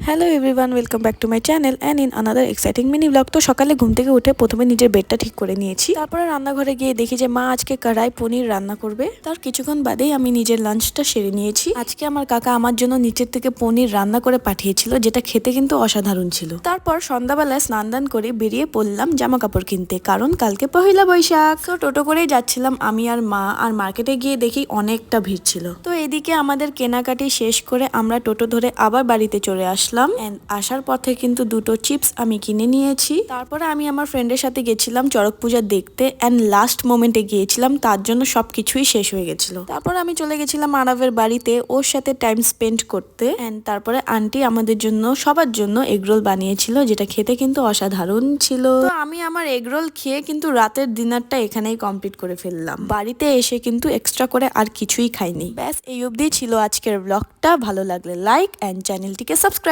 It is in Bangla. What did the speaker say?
Hello everyone, welcome back to my channel and in another exciting mini blog. তো সকালে ঘুম থেকে উঠে প্রথমে নিজের বেডটা ঠিক করে নিয়েছি, তারপরে রান্নাঘরে গিয়ে দেখি যে মা আজকে কড়াই পনির রান্না করবে। তার কিছুক্ষণ বাদেই আমি নিজের লাঞ্চটা সেরে নিয়েছি। আজকে আমার কাকা আমার জন্য নিচের থেকে পনির রান্না করে পাঠিয়েছিল, যেটা খেতে কিন্তু অসাধারণ ছিল। তারপর সন্ধ্যাবেলায় স্নান দান করে বেরিয়ে পড়লাম জামা কাপড় কিনতে, কারণ কালকে পহেলা বৈশাখ। তো টোটো করেই যাচ্ছিলাম আমি আর মা, আর মার্কেটে গিয়ে দেখি অনেকটা ভিড় ছিল। তো এদিকে আমাদের কেনাকাটি শেষ করে আমরা টোটো ধরে আবার বাড়িতে চলে আসলাম। আসার পথে কিন্তু দুটো চিপস আমি কিনে নিয়েছি। তারপরে আমি আমার ফ্রেন্ডের সাথে গেছিলাম চড়ক পূজা দেখতে, এন্ড লাস্ট মোমেন্টে গিয়েছিলাম, তার জন্য সবকিছুই শেষ হয়ে গেছিল। তারপর আমি চলে গেছিলাম আরবের বাড়িতে ওর সাথে টাইম স্পেন্ড করতে। এন্ড তারপরে আন্টি আমাদের জন্য সবার জন্য এগরোল বানিয়েছিল, যেটা খেতে কিন্তু অসাধারণ ছিল। তো আমি আমার এগরোল খেয়ে কিন্তু রাতের ডিনারটা এখানেই কমপ্লিট করে ফেললাম। বাড়িতে এসে কিন্তু এক্সট্রা করে আর কিছুই খাইনি। ব্যাস এই অবধি ছিল আজকের ব্লগটা। ভালো লাগলে লাইক এন্ড চ্যানেলটিকে সাবস্ক্রাইব।